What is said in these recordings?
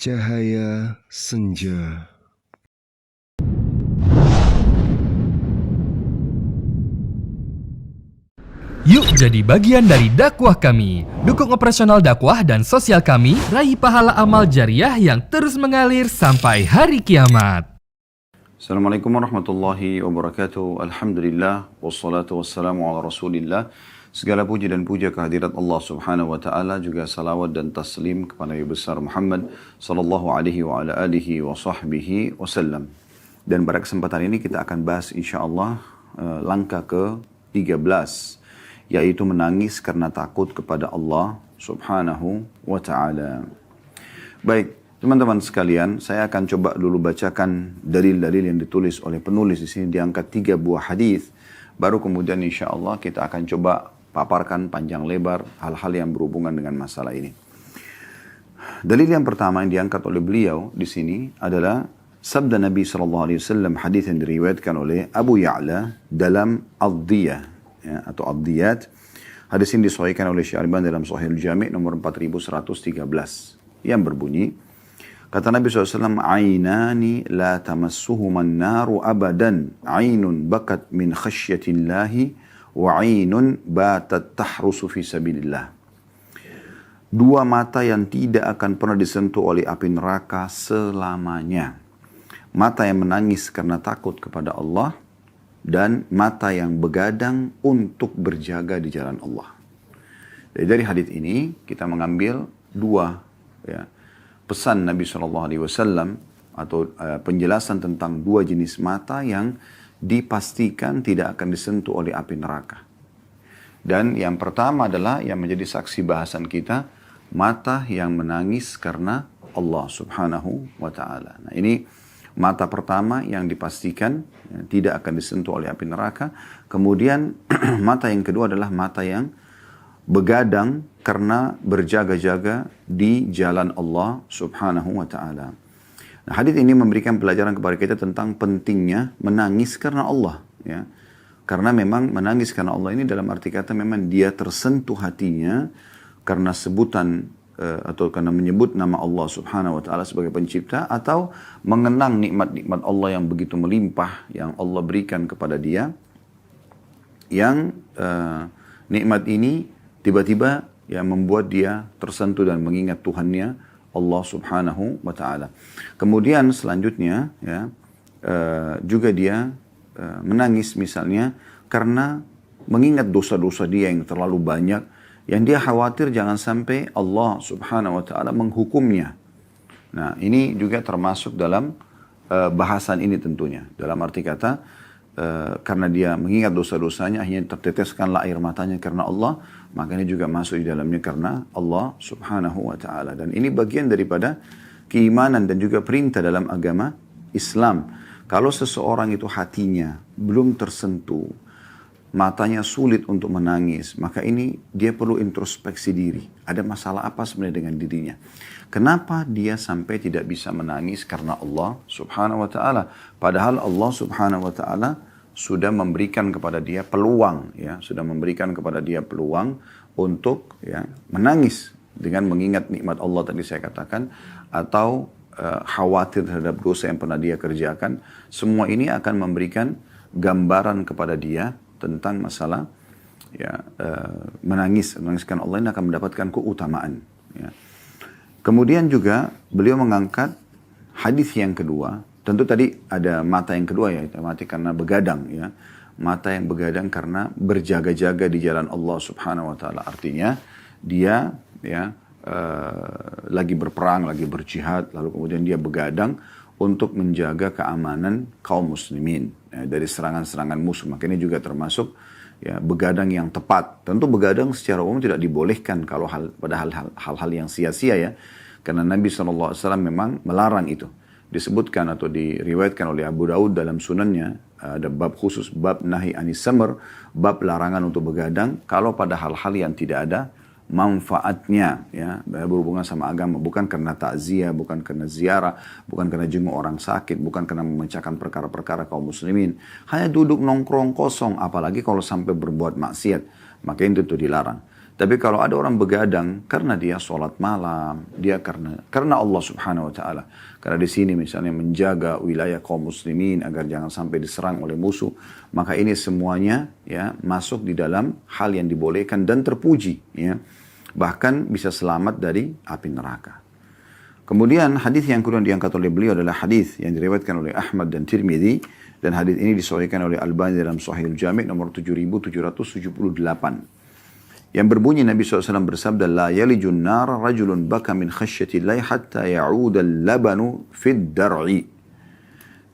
Cahaya senja. Yuk jadi bagian dari dakwah kami. Dukung operasional dakwah dan sosial kami, raih pahala amal jariah yang terus mengalir sampai hari kiamat. Assalamualaikum warahmatullahi wabarakatuh. Alhamdulillah wassalatu wassalamu ala Rasulillah. Segala puji dan puja kehadirat Allah Subhanahu wa taala, juga salawat dan taslim kepada Nabi besar Muhammad sallallahu alaihi wa ala alihi wa sahbihi wasallam. Dan pada kesempatan ini kita akan bahas insyaallah langkah ke-13, yaitu menangis karena takut kepada Allah Subhanahu wa taala. Baik, teman-teman sekalian, saya akan coba dulu bacakan dalil-dalil yang ditulis oleh penulis di sini, diangkat 3 buah hadis. Baru kemudian insya Allah kita akan coba paparkan panjang lebar hal-hal yang berhubungan dengan masalah ini. Dalil yang pertama yang diangkat oleh beliau di sini adalah sabda Nabi SAW, hadis yang diriwayatkan oleh Abu Ya'la dalam Ad-Diyah, ya, atau Ad-Diyat. Hadis ini disahihkan oleh Syekh Albani dalam Shahihul Jami' nomor 4113 yang berbunyi, kata Nabi SAW, "Ainani la tamassuhuman naru abadan, ainun bakat min khasyatillahi, wa ainun batat tahrusu fi sabilillah." Dua mata yang tidak akan pernah disentuh oleh api neraka selamanya. Mata yang menangis karena takut kepada Allah, dan mata yang begadang untuk berjaga di jalan Allah. Jadi dari hadis ini kita mengambil dua, ya, pesan Nabi SAW atau penjelasan tentang dua jenis mata yang dipastikan tidak akan disentuh oleh api neraka. Dan yang pertama adalah yang menjadi saksi bahasan kita, mata yang menangis karena Allah Subhanahu wa taala. Nah, ini mata pertama yang dipastikan tidak akan disentuh oleh api neraka. Kemudian mata yang kedua adalah mata yang begadang karena berjaga-jaga di jalan Allah Subhanahu wa taala. Nah, hadis ini memberikan pelajaran kepada kita tentang pentingnya menangis karena Allah, ya. Karena memang menangis karena Allah ini dalam arti kata memang dia tersentuh hatinya karena sebutan atau karena menyebut nama Allah Subhanahu wa taala sebagai pencipta, atau mengenang nikmat-nikmat Allah yang begitu melimpah yang Allah berikan kepada dia, yang nikmat ini tiba-tiba yang membuat dia tersentuh dan mengingat Tuhannya Allah Subhanahu wa taala. Kemudian selanjutnya, ya, juga dia menangis misalnya karena mengingat dosa-dosa dia yang terlalu banyak, yang dia khawatir jangan sampai Allah Subhanahu wa taala menghukumnya. Nah, ini juga termasuk dalam bahasan ini tentunya. Dalam arti kata, karena dia mengingat dosa-dosanya, akhirnya terteteskanlah air matanya karena Allah, maka ini juga masuk di dalamnya karena Allah Subhanahu wa taala. Dan ini bagian daripada keimanan dan juga perintah dalam agama Islam. Kalau seseorang itu hatinya belum tersentuh, matanya sulit untuk menangis, maka ini dia perlu introspeksi diri. Ada masalah apa sebenarnya dengan dirinya? Kenapa dia sampai tidak bisa menangis karena Allah Subhanahu wa taala? Padahal Allah Subhanahu wa taala sudah memberikan kepada dia peluang, ya, sudah memberikan kepada dia peluang untuk, ya, menangis dengan mengingat nikmat Allah tadi saya katakan, atau khawatir terhadap dosa yang pernah dia kerjakan. Semua ini akan memberikan gambaran kepada dia tentang masalah, ya, menangiskan Allah ini akan mendapatkan keutamaan, ya. Kemudian juga beliau mengangkat hadis yang kedua. Tentu tadi ada mata yang kedua, ya, mata karena begadang, ya. Mata yang begadang karena berjaga-jaga di jalan Allah Subhanahu wa taala. Artinya dia, ya, lagi berperang, lagi berjihad, lalu kemudian dia begadang untuk menjaga keamanan kaum muslimin, ya, dari serangan-serangan musuh. Maka ini juga termasuk, ya, begadang yang tepat. Tentu begadang secara umum tidak dibolehkan kalau pada hal-hal yang sia-sia, ya. Karena Nabi SAW memang melarang itu. Disebutkan atau diriwayatkan oleh Abu Daud dalam sunannya, ada bab khusus, bab nahi anis samar, bab larangan untuk begadang kalau pada hal-hal yang tidak ada manfaatnya, ya, berhubungan sama agama, bukan karena takziah, bukan karena ziarah, bukan karena jenguk orang sakit, bukan karena memecahkan perkara-perkara kaum muslimin, hanya duduk nongkrong kosong, apalagi kalau sampai berbuat maksiat, maka itu dilarang. Tapi kalau ada orang begadang karena dia sholat malam, dia karena Allah Subhanahu wa taala. Karena di sini misalnya menjaga wilayah kaum muslimin agar jangan sampai diserang oleh musuh, maka ini semuanya ya masuk di dalam hal yang dibolehkan dan terpuji ya. Bahkan bisa selamat dari api neraka. Kemudian hadis yang kedua diangkat oleh beliau adalah hadis yang diriwayatkan oleh Ahmad dan Tirmidzi, dan hadis ini disahihkan oleh Albani dalam Shahihul Jami' nomor 7778. Yang berbunyi Nabi SAW bersabda, La yalijun nar rajulun baka min khasyatillahi hatta ya'uda al-labanu fid dar'i.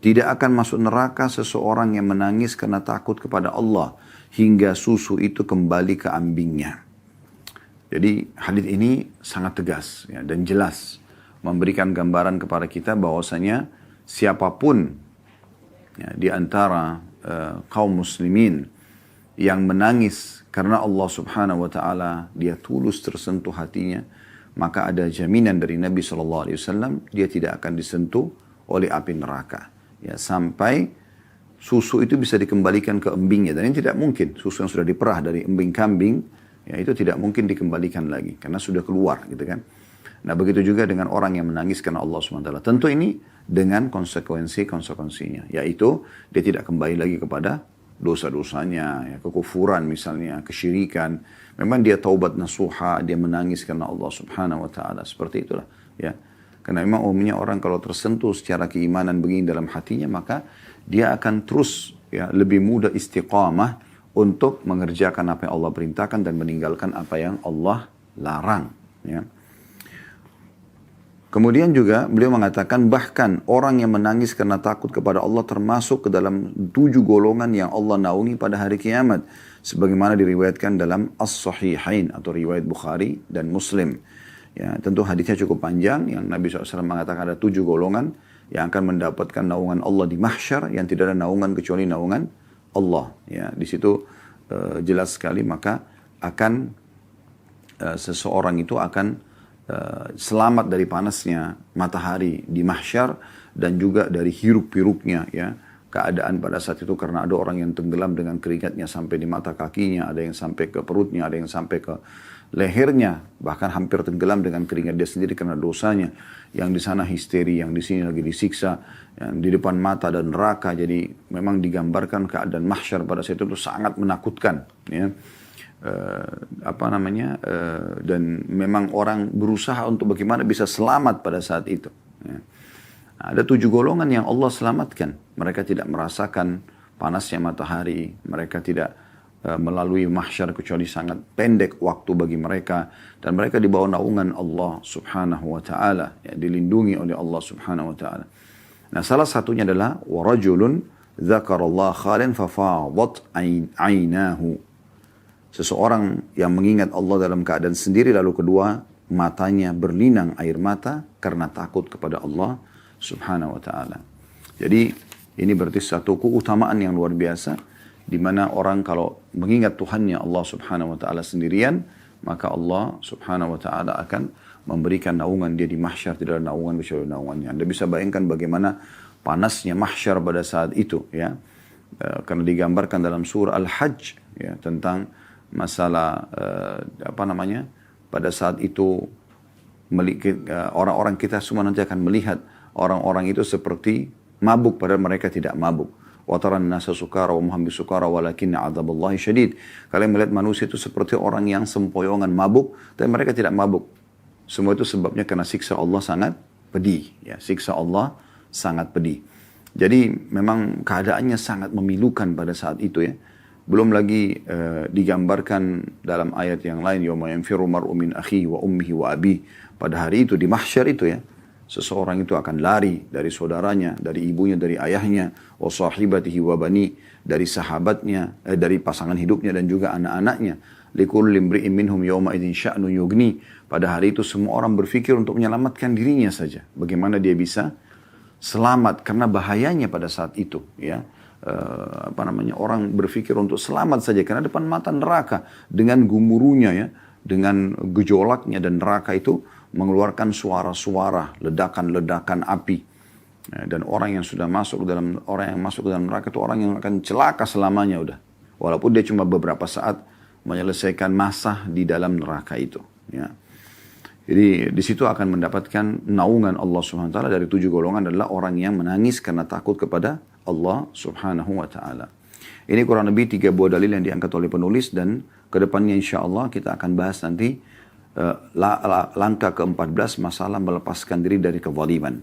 Tidak akan masuk neraka seseorang yang menangis karena takut kepada Allah hingga susu itu kembali ke ambingnya. Jadi hadis ini sangat tegas ya, dan jelas memberikan gambaran kepada kita bahwasanya siapapun ya, di antara kaum muslimin yang menangis karena Allah Subhanahu wa taala, dia tulus tersentuh hatinya, maka ada jaminan dari Nabi SAW, dia tidak akan disentuh oleh api neraka ya, sampai susu itu bisa dikembalikan ke embingnya. Dan ini tidak mungkin, susu yang sudah diperah dari embing kambing ya, itu tidak mungkin dikembalikan lagi karena sudah keluar gitu kan. Nah begitu juga dengan orang yang menangis karena Allah SWT. Tentu ini dengan konsekuensinya, yaitu dia tidak kembali lagi kepada dosa-dosanya, ya, kekufuran misalnya, kesyirikan. Memang dia taubat nasuha, dia menangis karena Allah Subhanahu wa taala. Seperti itulah, ya. Karena memang umumnya orang kalau tersentuh secara keimanan begini dalam hatinya, maka dia akan terus ya lebih mudah istiqamah untuk mengerjakan apa yang Allah perintahkan dan meninggalkan apa yang Allah larang, ya. Kemudian juga beliau mengatakan bahkan orang yang menangis karena takut kepada Allah termasuk ke dalam 7 golongan yang Allah naungi pada hari kiamat. Sebagaimana diriwayatkan dalam As-Sahihain atau riwayat Bukhari dan Muslim. Ya, tentu hadisnya cukup panjang yang Nabi SAW mengatakan ada 7 golongan yang akan mendapatkan naungan Allah di mahsyar yang tidak ada naungan kecuali naungan Allah. Ya, di situ jelas sekali maka akan seseorang itu akan selamat dari panasnya matahari di mahsyar dan juga dari hiruk-piruknya ya keadaan pada saat itu, karena ada orang yang tenggelam dengan keringatnya sampai di mata kakinya, ada yang sampai ke perutnya, ada yang sampai ke lehernya, bahkan hampir tenggelam dengan keringat dia sendiri karena dosanya, yang di sana histeri, yang di sini lagi disiksa, yang di depan mata dan neraka. Jadi memang digambarkan keadaan mahsyar pada saat itu sangat menakutkan ya. Dan memang orang berusaha untuk bagaimana bisa selamat pada saat itu ya. Ada 7 golongan yang Allah selamatkan. Mereka tidak merasakan panasnya matahari, mereka tidak melalui mahsyar kecuali sangat pendek waktu bagi mereka, dan mereka di bawah naungan Allah Subhanahu wa taala ya, dilindungi oleh Allah Subhanahu wa taala. Nah, salah satunya adalah warajulun dzakarallaha khalan fafadat ainahu. Seseorang yang mengingat Allah dalam keadaan sendiri, lalu kedua matanya berlinang air mata karena takut kepada Allah Subhanahu wa taala. Jadi ini berarti satu keutamaan yang luar biasa, di mana orang kalau mengingat Tuhannya Allah Subhanahu wa taala sendirian, maka Allah Subhanahu wa taala akan memberikan naungan dia di mahsyar, tidak ada naungan kecuali naungannya. Anda bisa bayangkan bagaimana panasnya mahsyar pada saat itu ya. Karena digambarkan dalam surah Al-Hajj ya, tentang masalah pada saat itu orang-orang kita semua nanti akan melihat orang-orang itu seperti mabuk padahal mereka tidak mabuk. Wa taran nasa sukara wa hum bisukara walakinna 'adzaballahi syadid. Kalian melihat manusia itu seperti orang yang sempoyongan mabuk, tapi mereka tidak mabuk. Semua itu sebabnya karena siksa Allah sangat pedih ya, siksa Allah sangat pedih. Jadi memang keadaannya sangat memilukan pada saat itu ya. Belum lagi digambarkan dalam ayat yang lain, yauma yanfiru mar'u min akhihi wa ummihi wa abihi. Pada hari itu di mahsyar itu ya, seseorang itu akan lari dari saudaranya, dari ibunya, dari ayahnya, wa sahibatihi wa bani, dari sahabatnya, dari pasangan hidupnya dan juga anak-anaknya. Likulli imri'in minhum yauma idzin sya'nu yughni. Pada hari itu semua orang berpikir untuk menyelamatkan dirinya saja. Bagaimana dia bisa selamat karena bahayanya pada saat itu ya. Orang berpikir untuk selamat saja karena depan mata neraka dengan gemuruhnya ya, dengan gejolaknya, dan neraka itu mengeluarkan suara-suara ledakan-ledakan api ya, dan orang yang masuk ke dalam neraka itu orang yang akan celaka selamanya udah, walaupun dia cuma beberapa saat menyelesaikan masa di dalam neraka itu. Ya. Jadi di situ akan mendapatkan naungan Allah Subhanahu wa taala. Dari 7 golongan adalah orang yang menangis karena takut kepada Allah Subhanahu wa taala. Ini kurang lebih 3 buah dalil yang diangkat oleh penulis, dan kedepannya insya Allah kita akan bahas nanti langkah ke-14, masalah melepaskan diri dari kezaliman.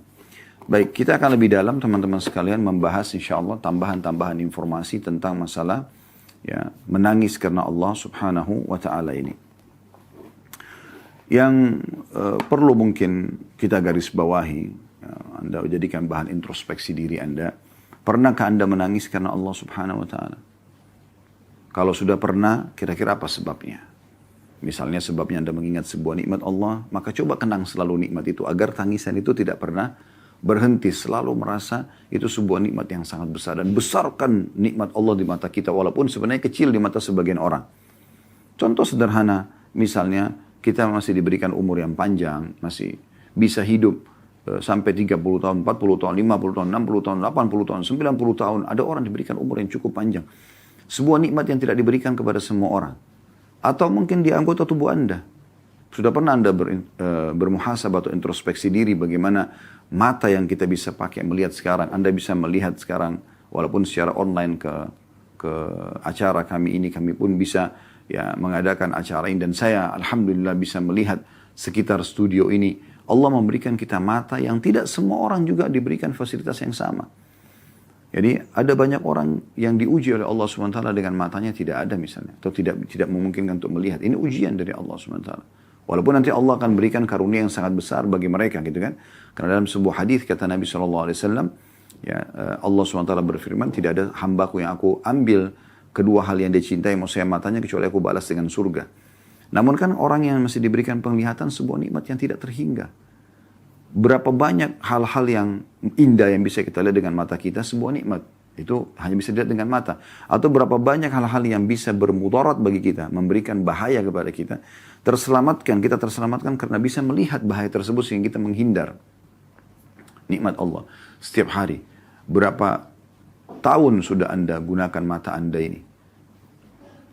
Baik, kita akan lebih dalam teman-teman sekalian membahas insya Allah tambahan-tambahan informasi tentang masalah ya, menangis karena Allah Subhanahu wa taala ini. Yang perlu mungkin kita garis bawahi, ya, Anda jadikan bahan introspeksi diri Anda. Pernahkah Anda menangis karena Allah Subhanahu wa taala? Kalau sudah pernah, kira-kira apa sebabnya? Misalnya sebabnya Anda mengingat sebuah nikmat Allah, maka coba kenang selalu nikmat itu agar tangisan itu tidak pernah berhenti, selalu merasa itu sebuah nikmat yang sangat besar, dan besarkan nikmat Allah di mata kita walaupun sebenarnya kecil di mata sebagian orang. Contoh sederhana, misalnya kita masih diberikan umur yang panjang, masih bisa hidup sampai 30 tahun, 40 tahun, 50 tahun, 60 tahun, 80 tahun, 90 tahun. Ada orang diberikan umur yang cukup panjang. Sebuah nikmat yang tidak diberikan kepada semua orang. Atau mungkin di anggota tubuh Anda. Sudah pernah Anda bermuhasabah atau introspeksi diri bagaimana mata yang kita bisa pakai melihat sekarang. Anda bisa melihat sekarang walaupun secara online ke acara kami ini, kami pun bisa ya mengadakan acara ini, dan saya alhamdulillah bisa melihat sekitar studio ini. Allah memberikan kita mata yang tidak semua orang juga diberikan fasilitas yang sama. Jadi ada banyak orang yang diuji oleh Allah SWT dengan matanya tidak ada misalnya, atau tidak memungkinkan untuk melihat. Ini ujian dari Allah SWT. Walaupun nanti Allah akan berikan karunia yang sangat besar bagi mereka, gitu kan? Karena dalam sebuah hadis kata Nabi SAW, ya Allah SWT berfirman, tidak ada hambaku yang aku ambil kedua hal yang dia cintai, maksudnya matanya, kecuali aku balas dengan surga. Namun kan orang yang masih diberikan penglihatan sebuah nikmat yang tidak terhingga. Berapa banyak hal-hal yang indah yang bisa kita lihat dengan mata kita, sebuah nikmat. Itu hanya bisa dilihat dengan mata. Atau berapa banyak hal-hal yang bisa bermudarat bagi kita, memberikan bahaya kepada kita. Kita terselamatkan karena bisa melihat bahaya tersebut sehingga kita menghindar. Nikmat Allah. Setiap hari. Berapa tahun sudah Anda gunakan mata Anda ini?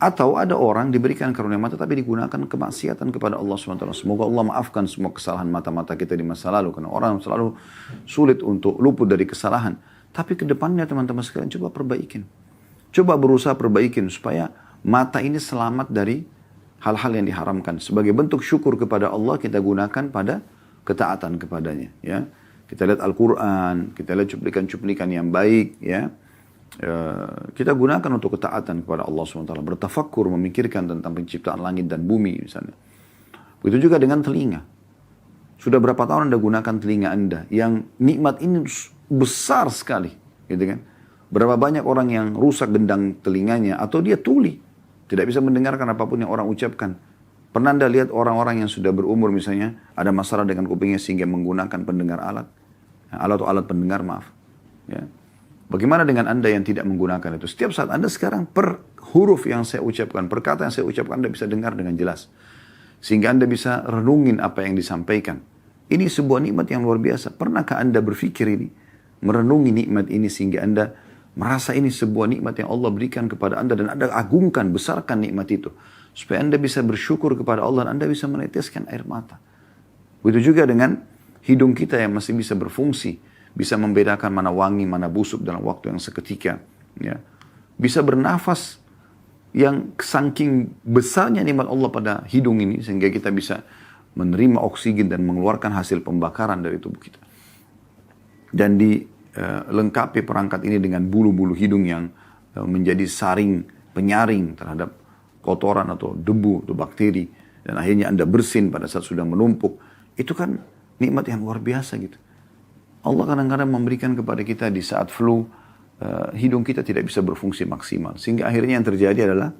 Atau ada orang diberikan karunia mata tapi digunakan kemaksiatan kepada Allah SWT. Semoga Allah maafkan semua kesalahan mata-mata kita di masa lalu. Karena orang selalu sulit untuk luput dari kesalahan. Tapi ke depannya teman-teman sekalian coba perbaikin. Coba berusaha perbaikin supaya mata ini selamat dari hal-hal yang diharamkan. Sebagai bentuk syukur kepada Allah kita gunakan pada ketaatan kepadanya. Ya. Kita lihat Al-Quran, kita lihat cuplikan-cuplikan yang baik. Ya. Kita gunakan untuk ketaatan kepada Allah SWT. Bertafakkur, memikirkan tentang penciptaan langit dan bumi misalnya. Begitu juga dengan telinga. Sudah berapa tahun Anda gunakan telinga Anda yang nikmat ini besar sekali, gitu kan? Berapa banyak orang yang rusak gendang telinganya atau dia tuli, tidak bisa mendengarkan apapun yang orang ucapkan. Pernah Anda lihat orang-orang yang sudah berumur misalnya ada masalah dengan kupingnya sehingga menggunakan pendengar alat atau alat pendengar, maaf. Ya. Bagaimana dengan Anda yang tidak menggunakan itu? Setiap saat Anda sekarang per huruf yang saya ucapkan, per kata yang saya ucapkan, Anda bisa dengar dengan jelas. Sehingga Anda bisa renungin apa yang disampaikan. Ini sebuah nikmat yang luar biasa. Pernahkah Anda berpikir ini? Merenungi nikmat ini sehingga Anda merasa ini sebuah nikmat yang Allah berikan kepada Anda. Dan Anda agungkan, besarkan nikmat itu. Supaya Anda bisa bersyukur kepada Allah dan Anda bisa meneteskan air mata. Begitu juga dengan hidung kita yang masih bisa berfungsi. Bisa membedakan mana wangi, mana busuk dalam waktu yang seketika. Ya. Bisa bernafas yang saking besarnya nikmat Allah pada hidung ini. Sehingga kita bisa menerima oksigen dan mengeluarkan hasil pembakaran dari tubuh kita. Dan dilengkapi perangkat ini dengan bulu-bulu hidung yang menjadi saring, penyaring terhadap kotoran atau debu atau bakteri. Dan akhirnya Anda bersin pada saat sudah menumpuk. Itu kan nikmat yang luar biasa gitu. Allah kadang-kadang memberikan kepada kita di saat flu, hidung kita tidak bisa berfungsi maksimal. Sehingga akhirnya yang terjadi adalah,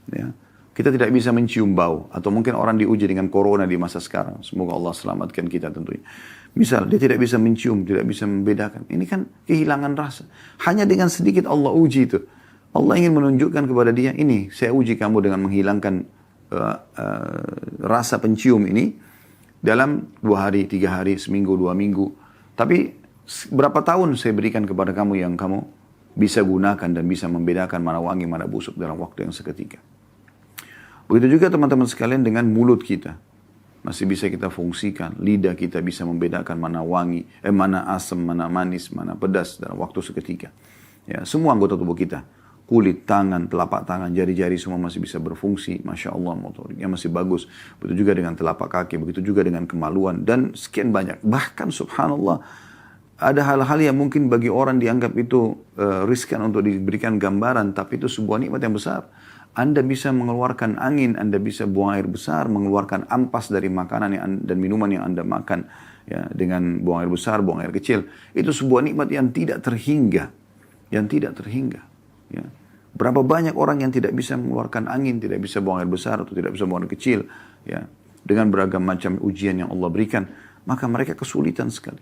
ya, kita tidak bisa mencium bau. Atau mungkin orang diuji dengan corona di masa sekarang. Semoga Allah selamatkan kita tentunya. Misal, dia tidak bisa mencium, tidak bisa membedakan. Ini kan kehilangan rasa. Hanya dengan sedikit Allah uji itu. Allah ingin menunjukkan kepada dia, ini saya uji kamu dengan menghilangkan rasa pencium ini. Dalam 2 hari, 3 hari, seminggu, 2 minggu. Tapi berapa tahun saya berikan kepada kamu yang kamu bisa gunakan dan bisa membedakan mana wangi, mana busuk dalam waktu yang seketika. Begitu juga teman-teman sekalian dengan mulut kita. Masih bisa kita fungsikan. Lidah kita bisa membedakan mana wangi, mana asam, mana manis, mana pedas dalam waktu seketika. Ya, semua anggota tubuh kita. Kulit, tangan, telapak tangan, jari-jari semua masih bisa berfungsi. Masya Allah, motoriknya masih bagus. Begitu juga dengan telapak kaki, begitu juga dengan kemaluan. Dan sekian banyak. Bahkan subhanallah, ada hal-hal yang mungkin bagi orang dianggap itu riskan untuk diberikan gambaran. Tapi itu sebuah nikmat yang besar. Anda bisa mengeluarkan angin, Anda bisa buang air besar, mengeluarkan ampas dari makanan dan minuman yang Anda makan. Ya, dengan buang air besar, buang air kecil. Itu sebuah nikmat yang tidak terhingga. Yang tidak terhingga. Ya. Berapa banyak orang yang tidak bisa mengeluarkan angin, tidak bisa buang air besar atau tidak bisa buang air kecil, ya, dengan beragam macam ujian yang Allah berikan, maka mereka kesulitan sekali.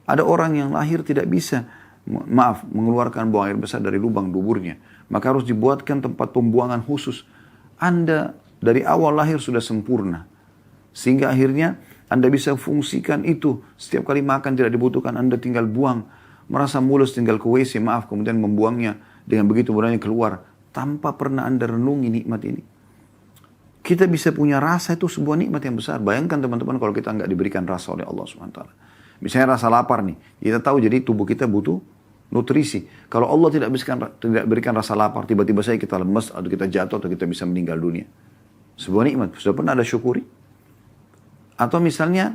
Ada orang yang lahir tidak bisa, mengeluarkan buang air besar dari lubang duburnya, maka harus dibuatkan tempat pembuangan khusus. Anda dari awal lahir sudah sempurna, sehingga akhirnya Anda bisa fungsikan itu. Setiap kali makan tidak dibutuhkan, Anda tinggal buang. Merasa mulus tinggal ke WC, kemudian membuangnya. Dengan begitu mudahnya keluar. Tanpa pernah Anda renungi nikmat ini. Kita bisa punya rasa, itu sebuah nikmat yang besar. Bayangkan teman-teman kalau kita nggak diberikan rasa oleh Allah SWT. Misalnya rasa lapar nih. Kita tahu jadi tubuh kita butuh nutrisi. Kalau Allah tidak berikan rasa lapar, tiba-tiba saja kita lemes, atau kita jatuh, atau kita bisa meninggal dunia. Sebuah nikmat. Sudah pernah Anda syukuri? Atau misalnya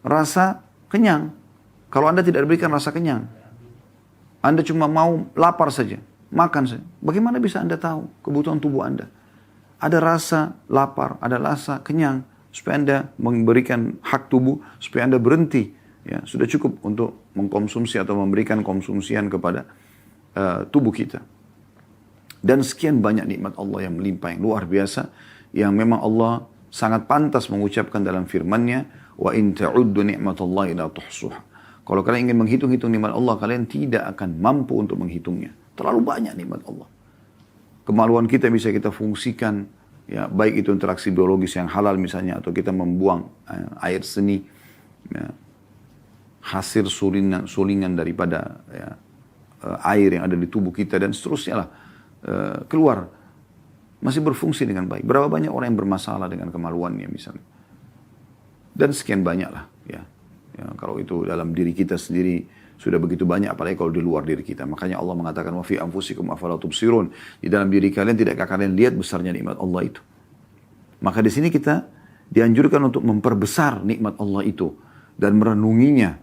rasa kenyang. Kalau Anda tidak diberikan rasa kenyang, Anda cuma mau lapar saja, makan saja. Bagaimana bisa Anda tahu kebutuhan tubuh Anda? Ada rasa lapar, ada rasa kenyang, supaya Anda memberikan hak tubuh, supaya Anda berhenti. Ya, sudah cukup untuk mengkonsumsi atau memberikan konsumsian kepada tubuh kita. Dan sekian banyak nikmat Allah yang melimpah, yang luar biasa, yang memang Allah sangat pantas mengucapkan dalam firman-Nya, wa in ta'uddu ni'matallahi la tuhsuha. Kalau kalian ingin menghitung-hitung nikmat Allah, kalian tidak akan mampu untuk menghitungnya. Terlalu banyak nikmat Allah. Kemaluan kita bisa kita fungsikan, ya, baik itu interaksi biologis yang halal misalnya, atau kita membuang air seni, ya, hasil sulingan daripada ya, air yang ada di tubuh kita, dan seterusnya lah, keluar. Masih berfungsi dengan baik. Berapa banyak orang yang bermasalah dengan kemaluannya misalnya. Dan sekian banyak lah, ya. Ya, kalau itu dalam diri kita sendiri sudah begitu banyak, apalagi kalau di luar diri kita. Makanya Allah mengatakan, wa fi anfusikum afala tubsirun. Di dalam diri kalian tidakkah kalian lihat besarnya nikmat Allah itu? Maka di sini kita dianjurkan untuk memperbesar nikmat Allah itu dan merenunginya,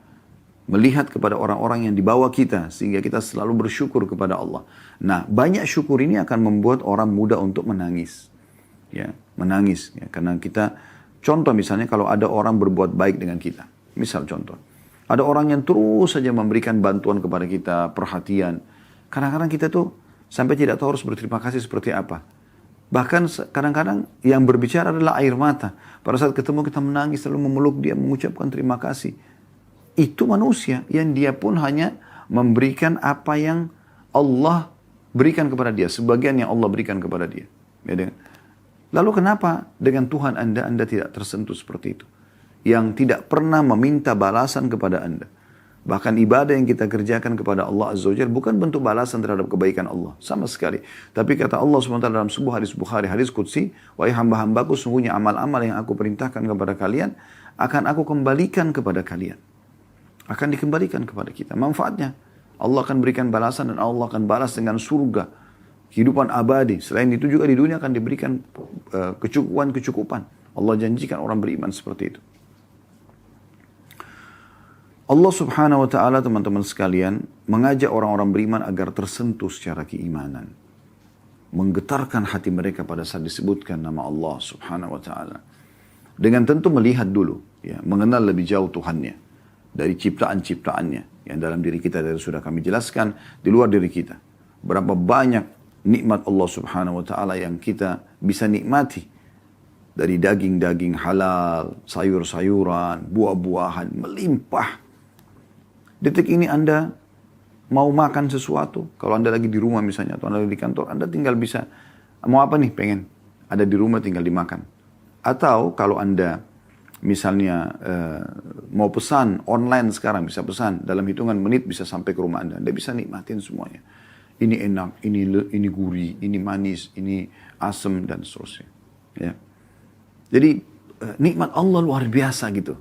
melihat kepada orang-orang yang di bawah kita sehingga kita selalu bersyukur kepada Allah. Nah, banyak syukur ini akan membuat orang mudah untuk menangis. Ya, menangis ya, karena kita contoh misalnya kalau ada orang berbuat baik dengan kita. Misal contoh, ada orang yang terus saja memberikan bantuan kepada kita, perhatian. Kadang-kadang kita tuh sampai tidak tahu harus berterima kasih seperti apa. Bahkan kadang-kadang yang berbicara adalah air mata. Pada saat ketemu kita menangis, lalu memeluk dia, mengucapkan terima kasih. Itu manusia yang dia pun hanya memberikan apa yang Allah berikan kepada dia. Sebagian yang Allah berikan kepada dia. Ya, lalu kenapa dengan Tuhan Anda tidak tersentuh seperti itu? Yang tidak pernah meminta balasan kepada Anda. Bahkan ibadah yang kita kerjakan kepada Allah Azza wa Jalla bukan bentuk balasan terhadap kebaikan Allah. Sama sekali. Tapi kata Allah SWT dalam sebuah hadis Bukhari, hadis Qudsi, wahai hamba-hambaku, sungguhnya amal-amal yang aku perintahkan kepada kalian, akan aku kembalikan kepada kalian. Akan dikembalikan kepada kita. Manfaatnya, Allah akan berikan balasan dan Allah akan balas dengan surga. Kehidupan abadi. Selain itu juga di dunia akan diberikan kecukupan. Allah janjikan orang beriman seperti itu. Allah subhanahu wa ta'ala teman-teman sekalian mengajak orang-orang beriman agar tersentuh secara keimanan. Menggetarkan hati mereka pada saat disebutkan nama Allah subhanahu wa ta'ala. Dengan tentu melihat dulu, ya, mengenal lebih jauh Tuhannya. Dari ciptaan-ciptaannya. Yang dalam diri kita dari sudah kami jelaskan, di luar diri kita. Berapa banyak nikmat Allah subhanahu wa ta'ala yang kita bisa nikmati. Dari daging-daging halal, sayur-sayuran, buah-buahan, melimpah. Detik ini Anda mau makan sesuatu, kalau Anda lagi di rumah misalnya, atau Anda lagi di kantor, Anda tinggal bisa, mau apa nih pengen? Ada di rumah tinggal dimakan. Atau kalau Anda misalnya mau pesan online sekarang, bisa pesan, dalam hitungan menit bisa sampai ke rumah Anda bisa nikmatin semuanya. Ini enak, ini gurih, ini manis, ini asam, dan seterusnya. Ya. Jadi nikmat Allah luar biasa gitu.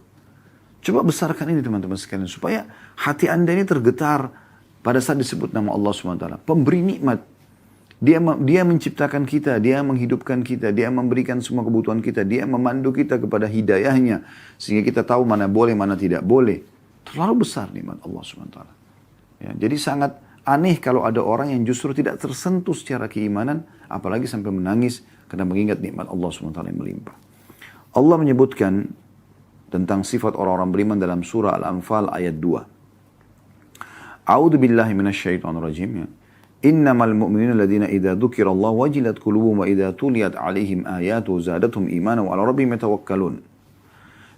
Coba besarkan ini teman-teman sekalian supaya hati Anda ini tergetar pada saat disebut nama Allah SWT. Pemberi nikmat. Dia menciptakan kita, dia menghidupkan kita, dia memberikan semua kebutuhan kita, dia memandu kita kepada hidayahnya. Sehingga kita tahu mana boleh, mana tidak boleh. Terlalu besar nikmat Allah SWT. Ya, jadi sangat aneh kalau ada orang yang justru tidak tersentuh secara keimanan, apalagi sampai menangis karena mengingat nikmat Allah SWT yang melimpah. Allah menyebutkan tentang sifat orang-orang beriman dalam surah Al-Anfal ayat 2. A'udzu billahi minasyaitonir rajim. Ya. Innamal mu'minuna alladziina idza dzukirallahu wajilat qulubuhum wa idza tuliyat 'alaihim ayatuhu zadatuhum imanan wa 'ala rabbihim yatawakkalun.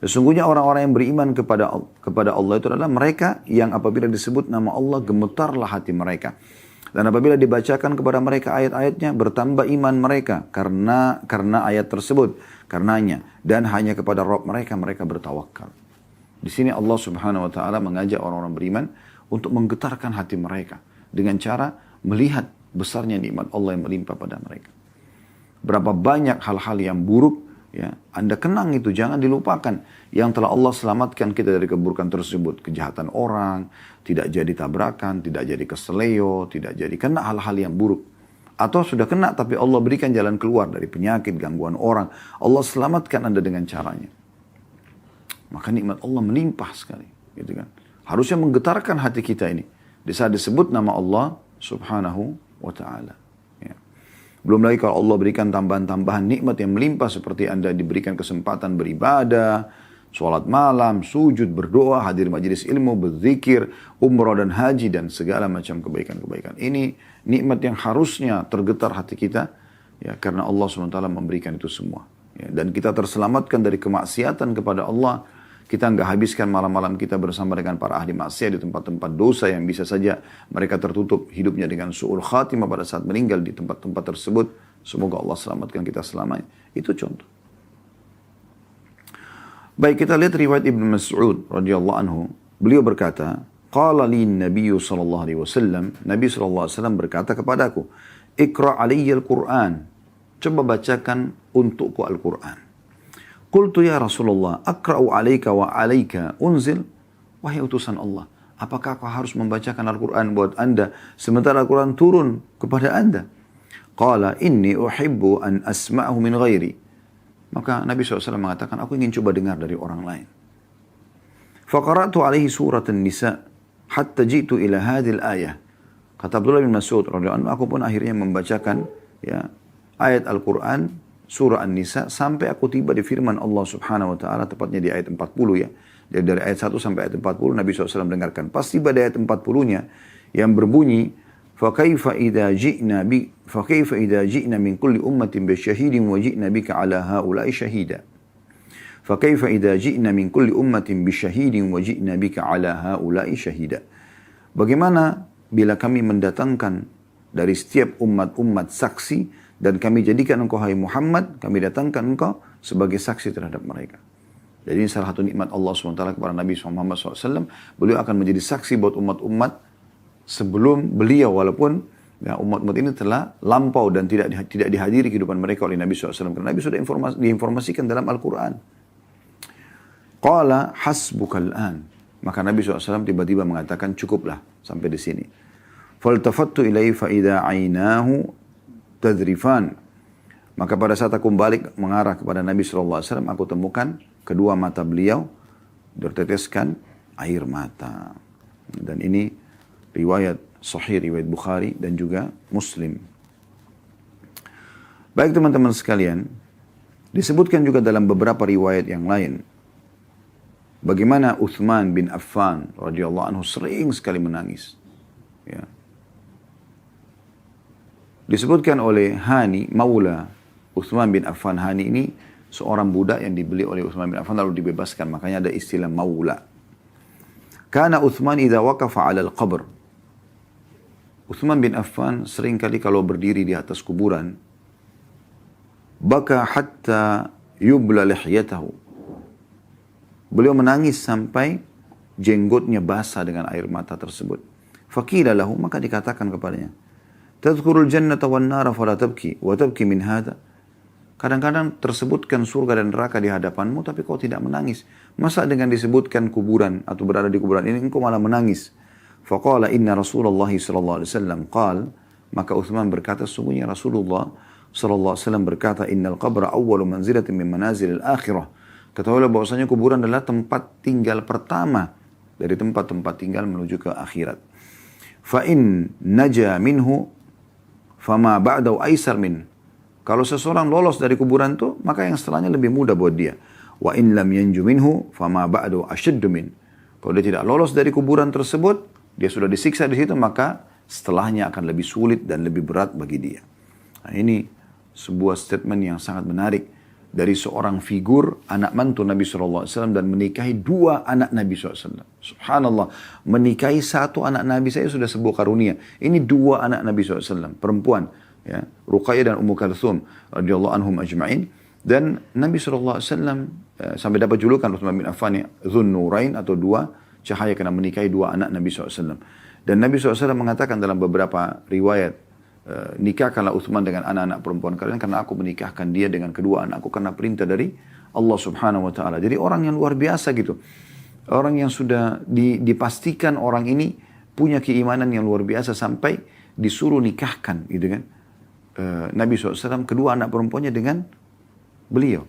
Sesungguhnya orang-orang yang beriman kepada Allah itu adalah mereka yang apabila disebut nama Allah gemetarlah hati mereka. Dan apabila dibacakan kepada mereka ayat-ayatnya bertambah iman mereka karena ayat tersebut, karenanya dan hanya kepada Rabb mereka bertawakal. Di sini Allah Subhanahu wa taala mengajak orang-orang beriman untuk menggetarkan hati mereka dengan cara melihat besarnya nikmat Allah yang melimpah pada mereka. Berapa banyak hal-hal yang buruk, ya, Anda kenang itu, jangan dilupakan. Yang telah Allah selamatkan kita dari keburukan tersebut. Kejahatan orang, tidak jadi tabrakan, tidak jadi keseleo, tidak jadi kena hal-hal yang buruk. Atau sudah kena tapi Allah berikan jalan keluar dari penyakit, gangguan orang. Allah selamatkan Anda dengan caranya. Maka nikmat Allah melimpah sekali. Gitu kan. Harusnya menggetarkan hati kita ini. Di saat disebut nama Allah Subhanahu wa ta'ala. Ya. Belum lagi kalau Allah berikan tambahan-tambahan nikmat yang melimpah seperti Anda diberikan kesempatan beribadah, sholat malam, sujud, berdoa, hadir majelis ilmu, berzikir, umrah dan haji dan segala macam kebaikan-kebaikan. Ini nikmat yang harusnya tergetar hati kita ya karena Allah SWT memberikan itu semua. Ya, dan kita terselamatkan dari kemaksiatan kepada Allah. Kita nggak habiskan malam-malam kita bersama dengan para ahli maksiat di tempat-tempat dosa yang bisa saja mereka tertutup hidupnya dengan su'ul khatimah pada saat meninggal di tempat-tempat tersebut. Semoga Allah selamatkan kita selamanya. Itu contoh. Baik, kita lihat riwayat Ibnu Mas'ud radhiyallahu anhu. Beliau berkata, qala li Nabi sallallahu alaihi wasallam, Nabi sallallahu alaihi wasallam berkata kepadaku, "Iqra' alayya al-Qur'an." Coba bacakan untukku Al-Qur'an. Qultu ya Rasulullah, akra'u alaika wa alaika unzil. Wahai utusan Allah, apakah kau harus membacakan Al-Quran buat anda sementara Al-Quran turun kepada anda? Qala inni uhibbu an asma'ahu min ghairi. Maka Nabi SAW mengatakan, aku ingin coba dengar dari orang lain. Faqara'tu alaihi surat An-Nisa hatta jitu ila hadhil ayah. Kata Abdullah bin Mas'ud radhiyallahu anhu, aku pun akhirnya membacakan ya ayat Al-Quran surah An-Nisa sampai aku tiba di firman Allah Subhanahu wa taala tepatnya di ayat 40 ya. Jadi dari ayat 1 sampai ayat 40 Nabi SAW dengarkan. Pas tiba di ayat 40-nya yang berbunyi فَكَيْفَ إِذَا جِئْنَا مِنْ كُلِّ أُمَّةٍ بِشَهِيدٍ وَجِئْنَا بِكَ عَلَى هَؤُلَاءِ شَهِيدًا. فَكَيْفَ إِذَا جِئْنَا مِنْ كُلِّ أُمَّةٍ بِشَهِيدٍ وَجِئْنَا بِكَ عَلَى هَؤُلَاءِ شَهِيدًا. Bagaimana bila kami mendatangkan dari setiap umat-umat saksi dan kami jadikan engkau hai Muhammad, kami datangkan engkau sebagai saksi terhadap mereka. Jadi ini salah satu nikmat Allah SWT kepada Nabi Muhammad SAW. Beliau akan menjadi saksi buat umat-umat sebelum beliau, walaupun ya, umat-umat ini telah lampau dan tidak dihadiri kehidupan mereka oleh Nabi SAW. Karena Nabi sudah diinformasikan dalam Al-Quran. Qala hasbukal an. Maka Nabi SAW tiba-tiba mengatakan cukuplah sampai di sini. Faltafattu ilaihi fa idza ainahu tadrifan. Maka pada saat aku balik mengarah kepada Nabi SAW, aku temukan kedua mata beliau berteteskan air mata. Dan ini riwayat sahih, riwayat Bukhari dan juga Muslim. Baik teman-teman sekalian, disebutkan juga dalam beberapa riwayat yang lain bagaimana Uthman bin Affan radhiyallahu anhu sering sekali menangis. Ya. Disebutkan oleh Hani, Maula Uthman bin Affan. Hani ini seorang budak yang dibeli oleh Uthman bin Affan lalu dibebaskan. Makanya ada istilah Maula. Kana Uthman idza waqafa 'ala al-qabr. Uthman bin Affan seringkali kalau berdiri di atas kuburan, baka hatta yubla lihyatahu. Beliau menangis sampai jenggotnya basah dengan air mata tersebut. Faqila lahu, maka dikatakan kepadanya, tadhkurul jannata wan nara fala tabki wa tabki min hadha. Kadang-kadang tersebutkan surga dan neraka di hadapanmu, tapi kau tidak menangis. Masa dengan disebutkan kuburan atau berada di kuburan ini, engkau malah menangis? Faqala inna Rasulullah sallallahu alaihi wasallam qal, maka Uthman berkata, sungguhnya Rasulullah sallallahu alaihi wasallam berkata, innal qabra awwalu manzilatin min manazilil akhirah. Ketahuilah bahwasanya kuburan adalah tempat tinggal pertama dari tempat-tempat tinggal menuju ke akhirat. Fa in naja minhu fama ba'dahu aisar min. Kalau seseorang lolos dari kuburan itu, maka yang setelahnya lebih mudah buat dia. Wa in lam yanju minhu fama ba'dahu ashaddu min. Kalau dia tidak lolos dari kuburan tersebut, dia sudah disiksa di situ, maka setelahnya akan lebih sulit dan lebih berat bagi dia. Nah, ini sebuah statement yang sangat menarik dari seorang figur anak mantu Nabi SAW dan menikahi dua anak Nabi SAW. Subhanallah, menikahi satu anak Nabi saya sudah sebuah karunia. Ini dua anak Nabi SAW, perempuan, ya, Ruqayyah dan Ummu Kalthum radhiyallahu anhum ajma'in. Dan Nabi SAW sampai dapat julukan Utsman bin Affan Dzun Nurain, atau dua cahaya, karena menikahi dua anak Nabi SAW. Dan Nabi SAW mengatakan dalam beberapa riwayat, nikahkanlah Utsman dengan anak-anak perempuan kalian, karena aku menikahkan dia dengan kedua anakku karena perintah dari Allah Subhanahu wa taala. Jadi orang yang luar biasa gitu. Orang yang sudah dipastikan orang ini punya keimanan yang luar biasa sampai disuruh nikahkan gitu kan. Nabi SAW kedua anak perempuannya dengan beliau.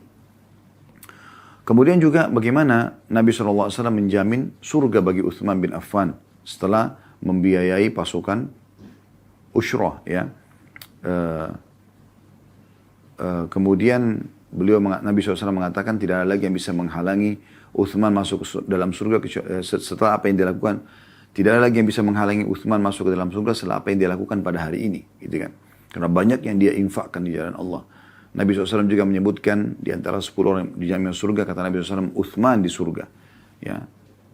Kemudian juga bagaimana Nabi SAW menjamin surga bagi Utsman bin Affan setelah membiayai pasukan Ushrah, ya. Kemudian Nabi SAW mengatakan tidak ada lagi yang bisa menghalangi Utsman masuk dalam surga setelah apa yang dilakukan. Tidak ada lagi yang bisa menghalangi Utsman masuk ke dalam surga setelah apa yang dia lakukan pada hari ini, gitu kan. Karena banyak yang dia infakkan di jalan Allah. Nabi SAW juga menyebutkan di antara 10 orang di jamin surga, kata Nabi SAW, Utsman di surga, ya.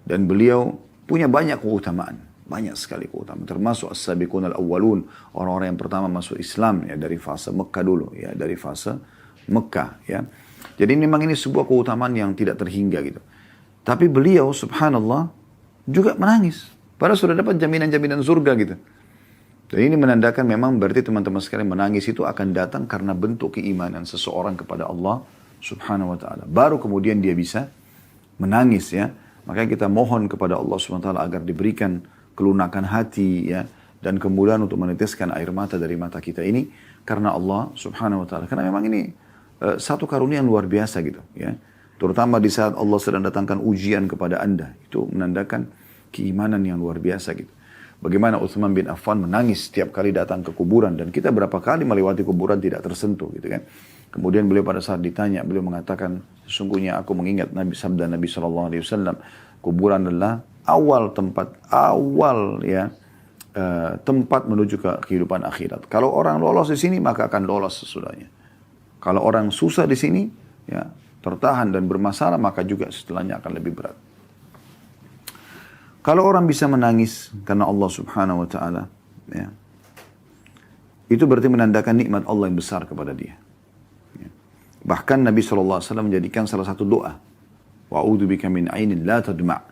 Dan beliau punya banyak keutamaan, banyak sekali keutamaan, termasuk as-sabiqun al-awwalun, orang-orang yang pertama masuk Islam, ya, dari fase Mekah dulu, ya, dari fase Mekah, ya. Jadi memang ini sebuah keutamaan yang tidak terhingga gitu. Tapi beliau subhanallah juga menangis, padahal sudah dapat jaminan-jaminan surga gitu. Dan ini menandakan memang berarti teman-teman sekalian, menangis itu akan datang karena bentuk keimanan seseorang kepada Allah Subhanahu wa taala. Baru kemudian dia bisa menangis, ya. Makanya kita mohon kepada Allah Subhanahu wa taala agar diberikan kelunakan hati, ya, dan kemudahan untuk meneteskan air mata dari mata kita ini karena Allah Subhanahu wa taala. Karena memang ini satu karunia yang luar biasa gitu, ya. Terutama di saat Allah sedang datangkan ujian kepada Anda, itu menandakan keimanan yang luar biasa gitu. Bagaimana Utsman bin Affan menangis setiap kali datang ke kuburan, dan kita berapa kali melewati kuburan tidak tersentuh gitu kan. Kemudian beliau pada saat ditanya, beliau mengatakan, sesungguhnya aku mengingat sabda Nabi SAW, kuburan adalah tempat menuju ke kehidupan akhirat. Kalau orang lolos di sini maka akan lolos sesudahnya. Kalau orang susah di sini, ya, tertahan dan bermasalah, maka juga setelahnya akan lebih berat. Kalau orang bisa menangis karena Allah Subhanahu wa taala, ya, itu berarti menandakan nikmat Allah yang besar kepada dia. Ya. Bahkan Nabi SAW menjadikan salah satu doa, wa'udzubika min ainin la tadma'.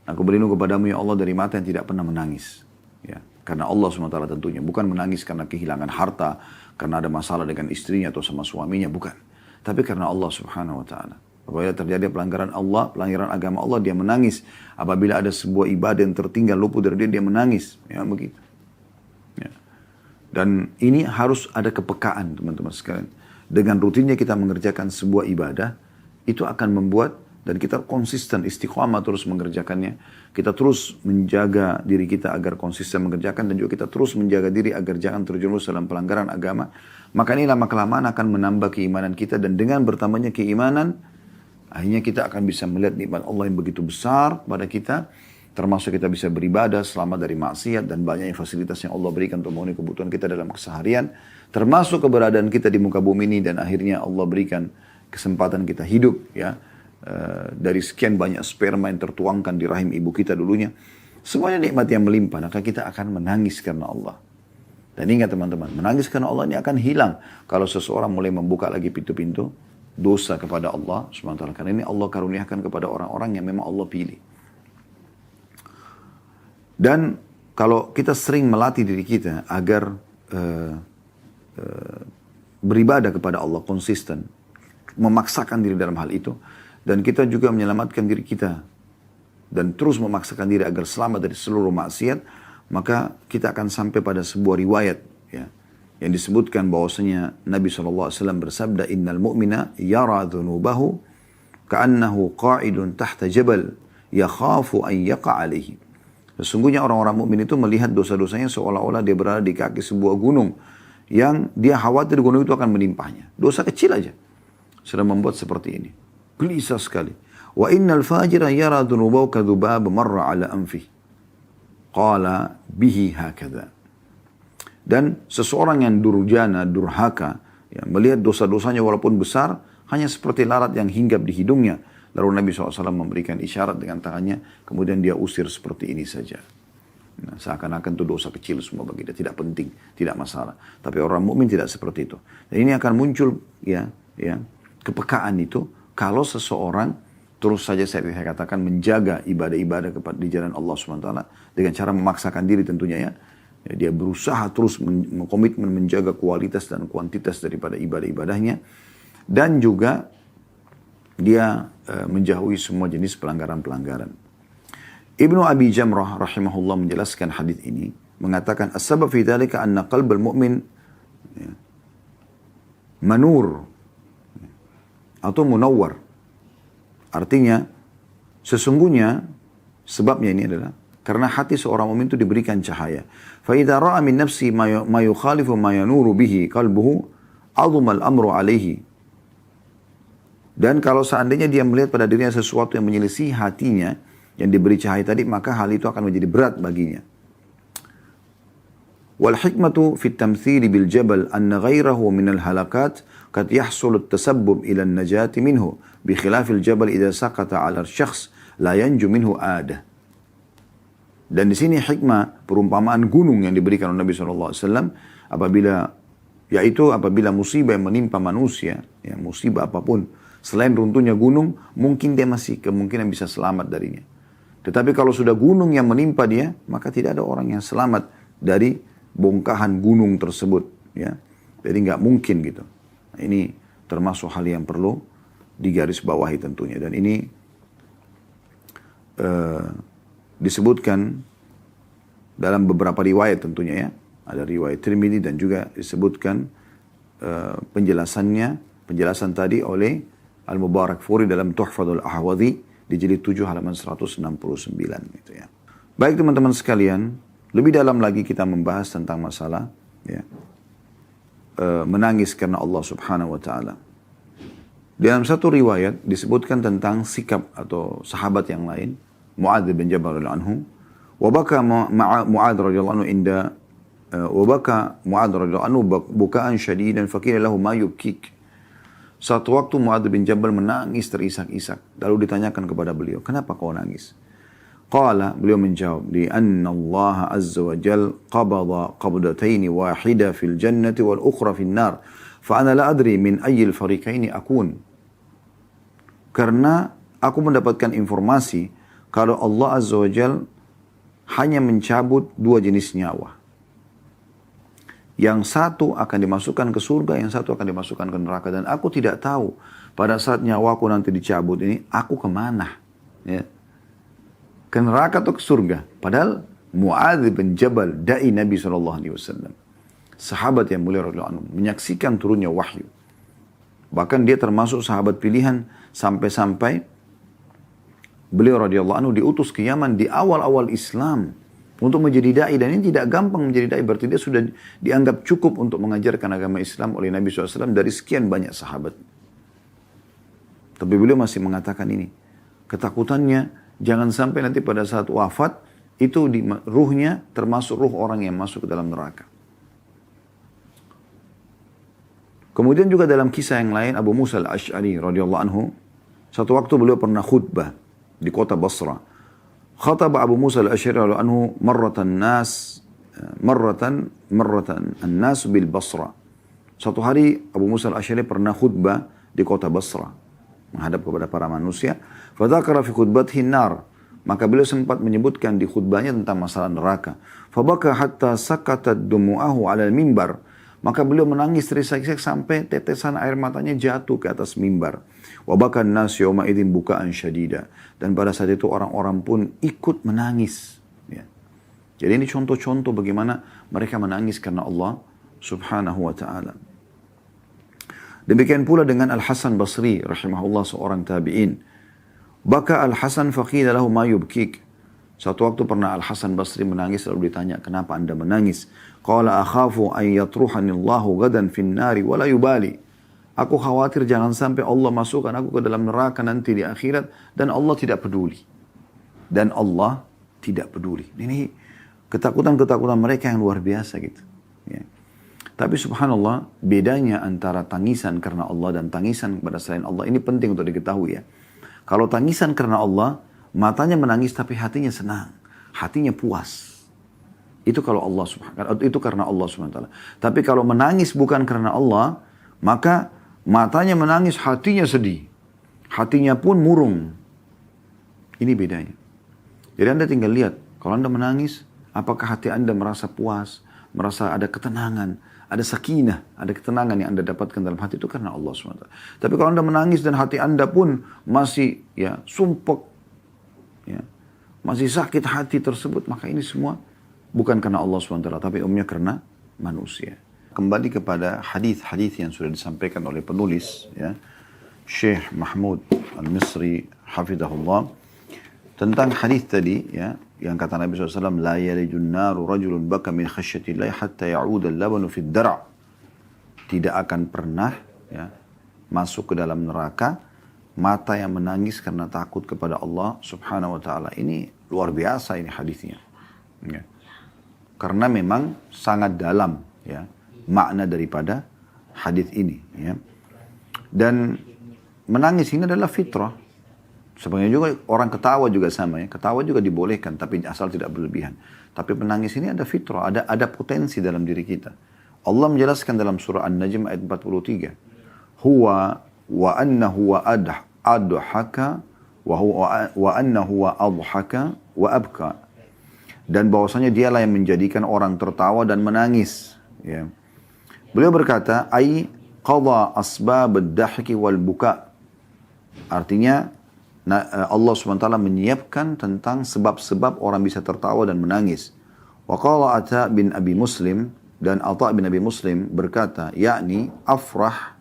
Aku berlindung kepadamu ya Allah dari mata yang tidak pernah menangis. Ya. Karena Allah SWT tentunya, bukan menangis karena kehilangan harta, karena ada masalah dengan istrinya atau sama suaminya, bukan. Tapi karena Allah Subhanahu wa taala. Apabila terjadi pelanggaran Allah, pelanggaran agama Allah, dia menangis. Apabila ada sebuah ibadah yang tertinggal luput dari dia menangis. Ya, begitu. Ya. Dan ini harus ada kepekaan, teman-teman sekalian. Dengan rutinnya kita mengerjakan sebuah ibadah, itu akan membuat, dan kita konsisten, istiqamah terus mengerjakannya. Kita terus menjaga diri kita agar konsisten mengerjakan, dan juga kita terus menjaga diri agar jangan terjerumus dalam pelanggaran agama. Maka ini lama-kelamaan akan menambah keimanan kita, dan dengan bertambahnya keimanan, akhirnya kita akan bisa melihat nikmat Allah yang begitu besar pada kita, termasuk kita bisa beribadah selamat dari maksiat dan banyaknya fasilitas yang Allah berikan untuk memenuhi kebutuhan kita dalam keseharian, termasuk keberadaan kita di muka bumi ini, dan akhirnya Allah berikan kesempatan kita hidup, ya, dari sekian banyak sperma yang tertuangkan di rahim ibu kita dulunya. Semuanya nikmat yang melimpah, maka kita akan menangis karena Allah. Dan ingat teman-teman, menangis karena Allah ini akan hilang kalau seseorang mulai membuka lagi pintu-pintu dosa kepada Allah SWT. Karena ini Allah karuniakan kepada orang-orang yang memang Allah pilih. Dan kalau kita sering melatih diri kita agar beribadah kepada Allah konsisten, memaksakan diri dalam hal itu, dan kita juga menyelamatkan diri kita dan terus memaksakan diri agar selamat dari seluruh maksiat, maka kita akan sampai pada sebuah riwayat ya, yang disebutkan bahwasanya Nabi SAW bersabda, innal mu'mina yara dhunubahu ka'annahu qa'idun tahta jabal yakhafu an yaqa alaihi. Sesungguhnya orang-orang mukmin itu melihat dosa-dosanya seolah-olah dia berada di kaki sebuah gunung yang dia khawatir gunung itu akan menimpahnya. Dosa kecil aja sudah membuat seperti ini. Gelisah sekali. Wa innal fajira yara dhunubahu kadhubab marra ala anfi. Qala bihi hakadha. Dan seseorang yang durjana, durhaka, ya, melihat dosa-dosanya walaupun besar, hanya seperti lalat yang hinggap di hidungnya. Lalu Nabi SAW memberikan isyarat dengan tangannya, kemudian dia usir seperti ini saja. Nah, seakan-akan itu dosa kecil semua bagi dia, tidak penting, tidak masalah. Tapi orang mukmin tidak seperti itu. Dan ini akan muncul ya kepekaan itu kalau seseorang terus saja saya katakan menjaga ibadah-ibadah di jalan Allah SWT dengan cara memaksakan diri tentunya ya. Dia berusaha terus komitmen menjaga kualitas dan kuantitas daripada ibadah-ibadahnya, dan juga dia menjauhi semua jenis pelanggaran-pelanggaran. Ibnu Abi Jamrah rahimahullah menjelaskan hadis ini, mengatakan as-sabab fi dzalika anna qalbal mu'min manur atau munawwar. Artinya sesungguhnya sebabnya ini adalah karena hati seorang mukmin itu diberikan cahaya. Fa idza ra'a min nafsi ma yukhalifu ma yanuru bihi qalbuhu 'azuma al-amru 'alaihi. Dan kalau seandainya dia melihat pada dirinya sesuatu yang menyelisih hatinya yang diberi cahaya tadi, maka hal itu akan menjadi berat baginya. Wal hikmatu fi at-tamthil bil jabal anna ghayrahu min al-halakat qad yahsul at-tasabbub ila an-najati minhu bi khilaf al-jabal idza saqata 'ala al-shakhs la yanju minhu adah. Dan di sini hikmah perumpamaan gunung yang diberikan oleh Nabi SAW apabila musibah yang menimpa manusia, ya, musibah apapun selain runtuhnya gunung, mungkin dia masih kemungkinan bisa selamat darinya. Tetapi kalau sudah gunung yang menimpa dia, maka tidak ada orang yang selamat dari bongkahan gunung tersebut. Ya. Jadi nggak mungkin gitu. Nah, ini termasuk hal yang perlu digarisbawahi tentunya. Dan ini disebutkan dalam beberapa riwayat tentunya ya. Ada riwayat Tirmidzi dan juga disebutkan penjelasan tadi oleh Al-Mubarakfuri dalam Tuhfatul Ahwadhi di jilid 7 halaman 169 gitu ya. Baik teman-teman sekalian, lebih dalam lagi kita membahas tentang masalah ya, menangis karena Allah Subhanahu wa taala. Dalam satu riwayat disebutkan tentang sikap atau sahabat yang lain, Mu'adz bin Jabal radhiyallahu anhu, wa baka Mu'adz radhiyallahu anhu inda wa baka Mu'adz radhiyallahu anhu bukaan syadidan faqila lahu ma yubkik. Satu waktu Mu'adz bin Jabal menangis terisak-isak, lalu ditanyakan kepada beliau, "Kenapa kau nangis?" Qala, beliau menjawab, "Li anna Allah azza wa jal qabada qabdataini wahida fil jannati wal ukhra fil nar, fa ana la adri min ayyil fariqaini akun." Karena aku mendapatkan informasi kalau Allah Azza wa Jal hanya mencabut dua jenis nyawa. Yang satu akan dimasukkan ke surga, yang satu akan dimasukkan ke neraka. Dan aku tidak tahu pada saat nyawaku nanti dicabut ini, aku kemana? Ya. Ke neraka atau ke surga? Padahal Mu'adz bin Jabal, da'i Nabi SAW. Sahabat yang mulia radhiyallahu anhu, menyaksikan turunnya wahyu. Bahkan dia termasuk sahabat pilihan sampai-sampai beliau radhiyallahu anhu diutus ke Yaman di awal-awal Islam untuk menjadi dai, dan ini tidak gampang menjadi dai, berarti dia sudah dianggap cukup untuk mengajarkan agama Islam oleh Nabi SAW dari sekian banyak sahabat. Tapi beliau masih mengatakan ini, ketakutannya jangan sampai nanti pada saat wafat itu ruhnya termasuk ruh orang yang masuk ke dalam neraka. Kemudian juga dalam kisah yang lain, Abu Musa al-Ash'ari radhiyallahu anhu, satu waktu beliau pernah khutbah di kota Basra. Khataba Abu Musa al-Ash'ari radhiyallahu anhu marratan an-nas bil Basra. Suatu hari Abu Musa al-Ash'ari pernah khutbah di kota Basra, menghadap kepada para manusia. Fadzakara fi khutbatihi an-nar. Maka beliau sempat menyebutkan di khutbahnya tentang masalah neraka. Fabaka hatta sakatat dumu'ahu 'ala al-mimbar. Maka beliau menangis terisak-isak sampai tetesan air matanya jatuh ke atas mimbar. Wa bakan nas yawma idzin bukaan syadida. Dan pada saat itu orang-orang pun ikut menangis. Ya. Jadi ini contoh-contoh bagaimana mereka menangis karena Allah subhanahu wa ta'ala. Demikian pula dengan Al-Hasan Basri rahimahullah, seorang tabi'in. Baka Al-Hasan faqila lahu ma yubkik. Suatu waktu pernah Al-Hasan Basri menangis, lalu ditanya, kenapa anda menangis? Qala akhafu an yatruhani Allahu gadan fin nari wa la yubali. Aku khawatir jangan sampai Allah masukkan aku ke dalam neraka nanti di akhirat dan Allah tidak peduli. Dan Allah tidak peduli. Ini ketakutan-ketakutan mereka yang luar biasa gitu. Ya. Tapi subhanallah, bedanya antara tangisan karena Allah dan tangisan kepada selain Allah ini penting untuk diketahui ya. Kalau tangisan karena Allah, matanya menangis tapi hatinya senang, hatinya puas. Itu kalau Allah itu karena Allah SWT. Tapi kalau menangis bukan karena Allah, maka matanya menangis, hatinya sedih. Hatinya pun murung. Ini bedanya. Jadi anda tinggal lihat, kalau anda menangis, apakah hati anda merasa puas, merasa ada ketenangan, ada sakinah, ada ketenangan yang anda dapatkan dalam hati, itu karena Allah SWT. Tapi kalau anda menangis dan hati anda pun masih ya sumpek, ya, masih sakit hati tersebut, maka ini semua bukan karena Allah SWT, tapi umumnya karena manusia. Kembali kepada hadis-hadis yang sudah disampaikan oleh penulis, ya, Syekh Mahmud Al-Misri hafidhahullah, tentang hadis tadi, ya, yang kata Nabi SAW, la yalijun naru rajulun baka min khasyatillahi hatta ya'uda al-labanu fid dara'. Tidak akan pernah ya, masuk ke dalam neraka mata yang menangis karena takut kepada Allah subhanahu wa ta'ala. Ini luar biasa ini hadisnya. Ya. Karena memang sangat dalam ya, makna daripada hadis ini. Ya. Dan menangis ini adalah fitrah. Sebenarnya juga orang ketawa juga sama ya. Ketawa juga dibolehkan tapi asal tidak berlebihan. Tapi menangis ini ada fitrah, ada potensi dalam diri kita. Allah menjelaskan dalam surah An-Najm ayat 43. Huwa wa annahu wa adhaka wa annahu wa adhaka wa abka. Dan bahwasanya dialah yang menjadikan orang tertawa dan menangis. Ya. Beliau berkata, ay qadha asbab ad-dahki wal buka. Artinya Allah SWT menyiapkan tentang sebab-sebab orang bisa tertawa dan menangis. Wa qala Ata bin Abi Muslim, dan Ata bin Abi Muslim berkata, yakni afrah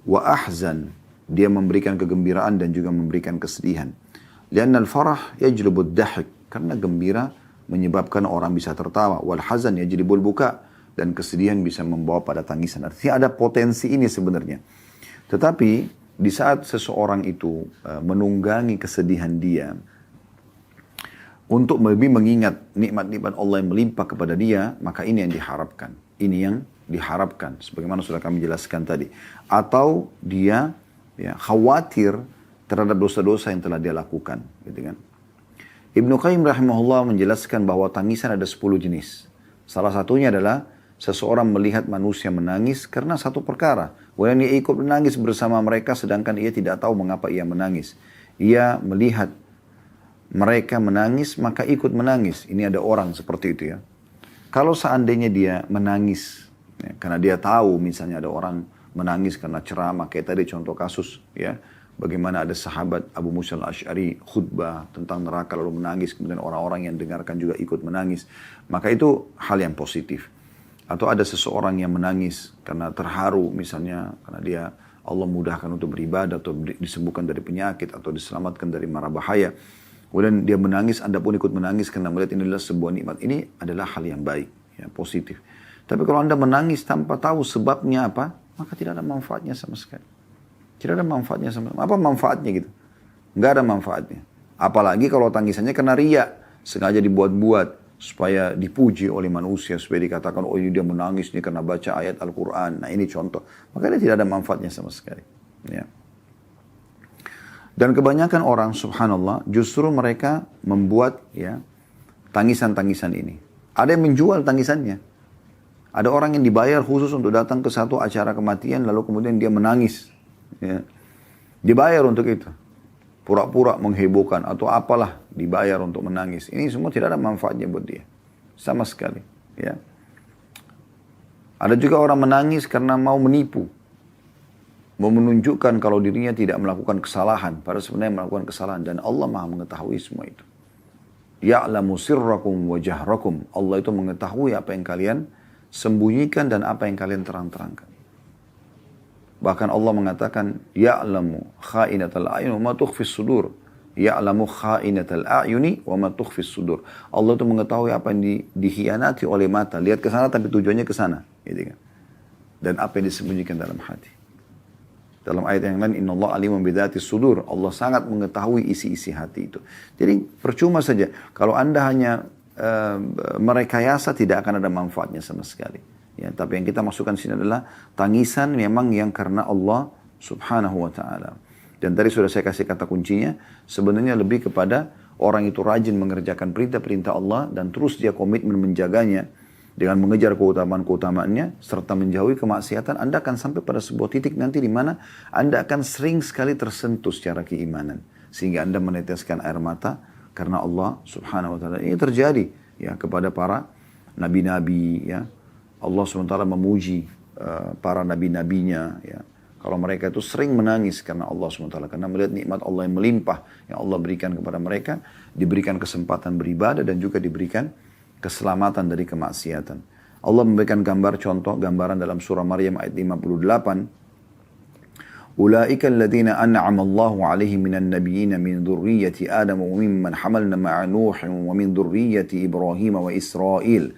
wa ahzan. Dia memberikan kegembiraan dan juga memberikan kesedihan. Lianna al-farah yajlubu ad-dahk. Karena gembira menyebabkan orang bisa tertawa. Wal hazan yajlibul buka. Dan kesedihan bisa membawa pada tangisan. Artinya ada potensi ini sebenarnya. Tetapi di saat seseorang itu menunggangi kesedihan dia untuk lebih mengingat nikmat-nikmat Allah yang melimpah kepada dia, maka ini yang diharapkan. Ini yang diharapkan. Sebagaimana sudah kami jelaskan tadi. Atau dia ya, khawatir terhadap dosa-dosa yang telah dia lakukan. Gitu kan. Ibnu Qayyim rahimahullah menjelaskan bahwa tangisan ada 10 jenis. Salah satunya adalah seseorang melihat manusia menangis karena satu perkara. Kemudian ia ikut menangis bersama mereka sedangkan ia tidak tahu mengapa ia menangis. Ia melihat mereka menangis maka ikut menangis. Ini ada orang seperti itu ya. Kalau seandainya dia menangis ya, karena dia tahu misalnya ada orang menangis karena ceramah, kayak tadi contoh kasus ya. Bagaimana ada sahabat Abu Musa al-Ash'ari khutbah tentang neraka lalu menangis. Kemudian orang-orang yang dengarkan juga ikut menangis. Maka itu hal yang positif. Atau ada seseorang yang menangis karena terharu misalnya. Karena dia Allah mudahkan untuk beribadah atau disembuhkan dari penyakit atau diselamatkan dari mara bahaya. Kemudian dia menangis, Anda pun ikut menangis karena melihat ini adalah sebuah nikmat. Ini adalah hal yang baik, ya, positif. Tapi kalau Anda menangis tanpa tahu sebabnya apa, maka tidak ada manfaatnya sama sekali. Tidak ada manfaatnya sama sekali. Apa manfaatnya gitu? Nggak ada manfaatnya. Apalagi kalau tangisannya kena riya, sengaja dibuat-buat supaya dipuji oleh manusia, supaya dikatakan, oh ini dia menangis nih karena baca ayat Al-Quran. Nah ini contoh. Maka dia tidak ada manfaatnya sama sekali. Ya. Dan kebanyakan orang, subhanallah, justru mereka membuat ya tangisan-tangisan ini. Ada yang menjual tangisannya. Ada orang yang dibayar khusus untuk datang ke satu acara kematian, lalu kemudian dia menangis. Ya. Dibayar untuk itu. Pura-pura menghebohkan atau apalah, dibayar untuk menangis. Ini semua tidak ada manfaatnya buat dia. Sama sekali. Ya. Ada juga orang menangis karena mau menipu. Mau menunjukkan kalau dirinya tidak melakukan kesalahan. Padahal sebenarnya melakukan kesalahan. Dan Allah maha mengetahui semua itu. Ya'lamu sirrakum wa jahrakum. Allah itu mengetahui apa yang kalian sembunyikan dan apa yang kalian terang-terangkan. Bahkan Allah mengatakan, Ya'lamu kha'inatal a'yun wa ma tukhfis sudur. Ya'lamu kha'inatal a'yuni wa ma tukhfis sudur. Allah itu mengetahui apa yang dikhianati oleh mata. Lihat ke sana tapi tujuannya ke sana. Gitu kan. Dan apa yang disembunyikan dalam hati. Dalam ayat yang lain, Inna Allah alimun bidhati sudur. Allah sangat mengetahui isi-isi hati itu. Jadi percuma saja. Kalau Anda hanya merekayasa, tidak akan ada manfaatnya sama sekali. Ya, tapi yang kita masukkan sini adalah tangisan memang yang karena Allah subhanahu wa ta'ala. Dan tadi sudah saya kasih kata kuncinya. Sebenarnya lebih kepada orang itu rajin mengerjakan perintah-perintah Allah. Dan terus dia komitmen menjaganya. Dengan mengejar keutamaan-keutamaannya, serta menjauhi kemaksiatan, Anda akan sampai pada sebuah titik nanti di mana Anda akan sering sekali tersentuh secara keimanan. Sehingga Anda meneteskan air mata karena Allah subhanahu wa ta'ala. Ini terjadi ya kepada para nabi-nabi. Ya. Allah subhanahu wa ta'ala memuji para nabi-nabinya. Ya. Kalau mereka itu sering menangis karena Allah subhanahu wa ta'ala. Karena melihat nikmat Allah yang melimpah yang Allah berikan kepada mereka. Diberikan kesempatan beribadah dan juga diberikan keselamatan dari kemaksiatan. Allah memberikan gambaran dalam surah Maryam ayat 58. Ulaika alladhina an'ama Allahu 'alaihim minan nabiyyin min dzurriyyati Adam wa mimman hamalna ma'a Nuh wa min dzurriyyati Ibrahim wa Israil.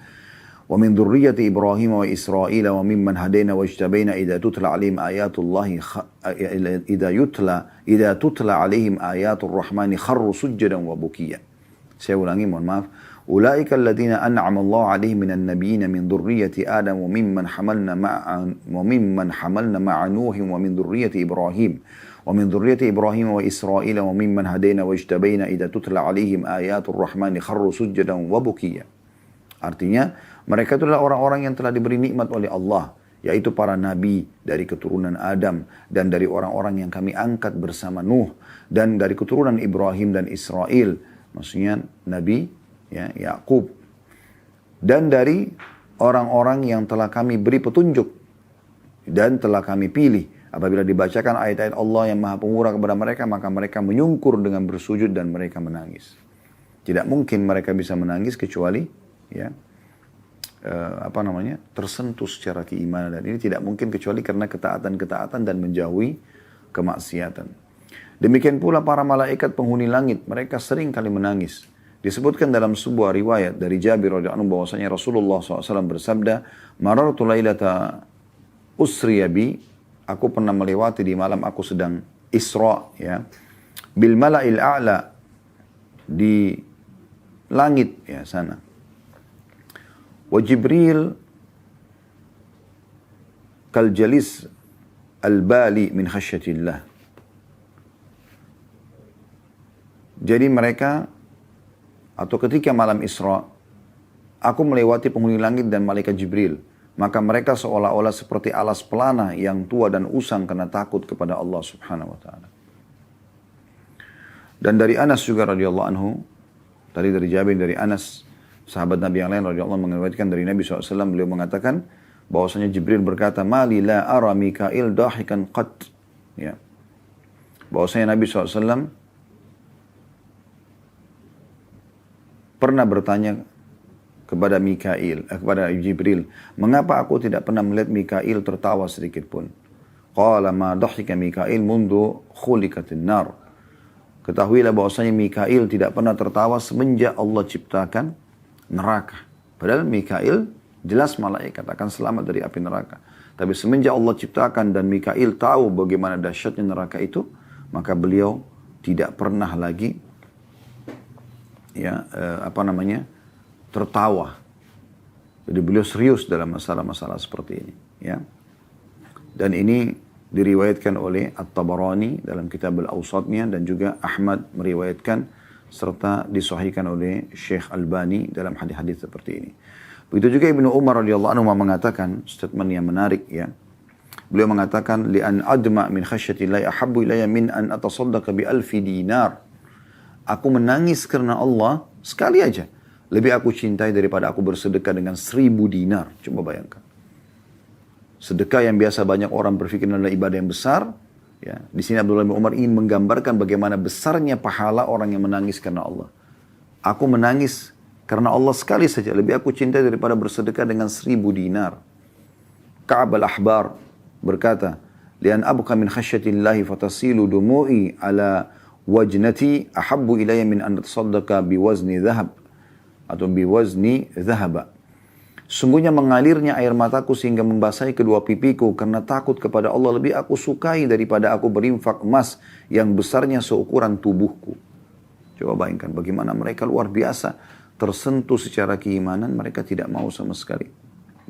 Wa min dzurriyyati Ibrahim wa Israil wa mimman hadaina wajtabaina idza tutla 'alaihim ayatullahi idza tutla 'alaihim ayatur rahmani kharru sujjadan wa bukiya. Saya ulangi, mohon maaf. Ulaika alladhina an'ama Allah 'alaihim minan nabiyyin min dzurriyyati Adam wa mimman hamalna ma'a Nuh wa min dzurriyyati Ibrahim wa min dzurriyyati Ibrahim wa Israil wa mimman hadaina wajtabaina idza tutla 'alaihim ayatur rahmani kharru sujjadan wa bukiya. Artinya, mereka itulah orang-orang yang telah diberi nikmat oleh Allah, yaitu para nabi dari keturunan Adam dan dari orang-orang yang kami angkat bersama Nuh dan dari keturunan Ibrahim dan Israel, maksudnya Nabi ya, Yakub, dan dari orang-orang yang telah kami beri petunjuk dan telah kami pilih. Apabila dibacakan ayat-ayat Allah yang maha pemurah kepada mereka, maka mereka menyungkur dengan bersujud dan mereka menangis. Tidak mungkin mereka bisa menangis kecuali ya tersentuh secara keimanan, dan ini tidak mungkin kecuali karena ketaatan-ketaatan dan menjauhi kemaksiatan. Demikian pula para malaikat penghuni langit, mereka sering kali menangis. Disebutkan dalam sebuah riwayat dari Jabir radhiyallahu anhu bahwasanya Rasulullah SAW bersabda, "Marartu lailata usriya bi," aku pernah melewati di malam aku sedang Isra ya, bil mala'il a'la, di langit ya sana. Wa Jibril kal jalis al-bali min khasyatillah. Jadi mereka, atau ketika malam Isra, aku melewati penghuni langit dan malaikat Jibril. Maka mereka seolah-olah seperti alas pelana yang tua dan usang karena takut kepada Allah subhanahu wa ta'ala. Dan dari Anas juga radhiyallahu anhu, tadi dari Jabir, dari Anas, sahabat Nabi yang lain radhiyallahu anhu mengatakan dari Nabi SAW, beliau mengatakan bahwasanya Jibril berkata, "Mali la ara Mikail dahikan qat." Ya. Bahwasanya Nabi SAW pernah bertanya kepada kepada Jibril, "Mengapa aku tidak pernah melihat Mikail tertawa sedikit pun?" Qala ma dhahika Mikail mundu khuliqatin nar. Ketahuilah bahwasanya Mikail tidak pernah tertawa semenjak Allah ciptakan neraka. Padahal Mikail jelas malaikat akan selamat dari api neraka. Tapi semenjak Allah ciptakan dan Mikail tahu bagaimana dahsyatnya neraka itu, maka beliau tidak pernah lagi tertawa. Jadi beliau serius dalam masalah-masalah seperti ini. Ya. Dan ini diriwayatkan oleh At-Tabarani dalam kitab Al-Awsatnya, dan juga Ahmad meriwayatkan serta disahihkan oleh Syekh Albani dalam hadis-hadis seperti ini. Begitu juga Ibnu Umar radhiyallahu anhu mengatakan statement yang menarik ya. Beliau mengatakan, "Li'an adma min khasyatillahi ahabbu ilayya min an atasaddaqa bi alfi dinar." Aku menangis karena Allah sekali aja lebih aku cintai daripada aku bersedekah dengan 1000 dinar. Coba bayangkan. Sedekah yang biasa banyak orang berpikir adalah ibadah yang besar. Ya, di sini Abdullah bin Umar ingin menggambarkan bagaimana besarnya pahala orang yang menangis karena Allah. Aku menangis karena Allah sekali saja. Lebih aku cintai daripada bersedekah dengan 1000 dinar. Ka'ab al-Ahbar berkata, "Lian abqa min khasyatillahi fatasilu dumu'i ala wajnati ahabbu ilayya min an tasaddaqa biwazni dhahab." Atau biwazni dhahaba. Sungguhnya mengalirnya air mataku sehingga membasahi kedua pipiku karena takut kepada Allah lebih aku sukai daripada aku berinfak emas yang besarnya seukuran tubuhku. Coba bayangkan bagaimana mereka luar biasa tersentuh secara keimanan, mereka tidak mau sama sekali.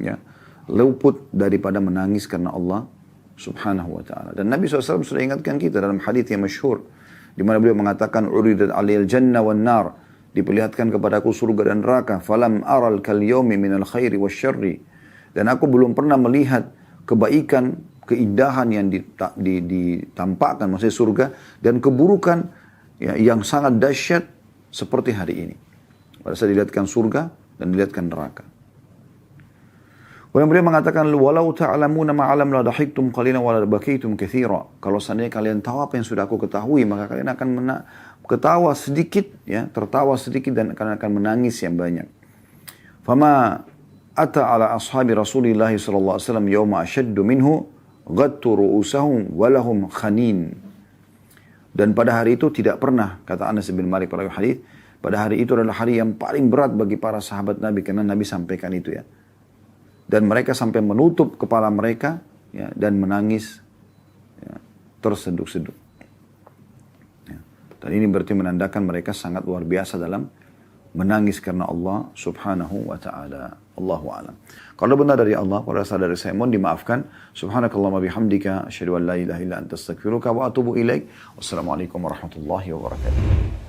Ya, luput daripada menangis karena Allah subhanahu wa ta'ala. Dan Nabi SAW sudah ingatkan kita dalam hadits yang masyhur, di mana beliau mengatakan, "Uridat aliyal jannah wan nar." Diperlihatkan kepadaku surga dan neraka. Falam aral kal yaumi minal khairi wasyarri. Dan aku belum pernah melihat kebaikan, keindahan yang ditampakkan, maksudnya surga, dan keburukan ya, yang sangat dahsyat seperti hari ini. Pada saat dilihatkan surga dan dilihatkan neraka. Kemudian beliau mengatakan, "Walau ta'lamuna ma'alam la dahiktum qalilan wa la bakaitum katsira." Kalau seandainya kalian tahu apa yang sudah aku ketahui, maka kalian akan ketawa sedikit, ya, tertawa sedikit dan akan menangis yang banyak. Fama ata ala ashabi Rasulillah sallallahu alaihi wasallam yawma ashaddu minhu ghattu ru'usahum wa lahum khanin. Dan pada hari itu tidak pernah, kata Anas bin Malik pada hadis, pada hari itu adalah hari yang paling berat bagi para sahabat Nabi karena Nabi sampaikan itu, ya. Dan mereka sampai menutup kepala mereka, ya, dan menangis, ya, terseduk-seduk. Dan ini berarti menandakan mereka sangat luar biasa dalam menangis karena Allah subhanahu wa ta'ala. Allahu a'lam. Kalau benar dari Allah, pada saat dari saya mohon dimaafkan. Subhanakallahumma bihamdika, asyhadu an la ilaha illa anta astaghfiruka wa atubu ilaik. Wassalamualaikum warahmatullahi wabarakatuh.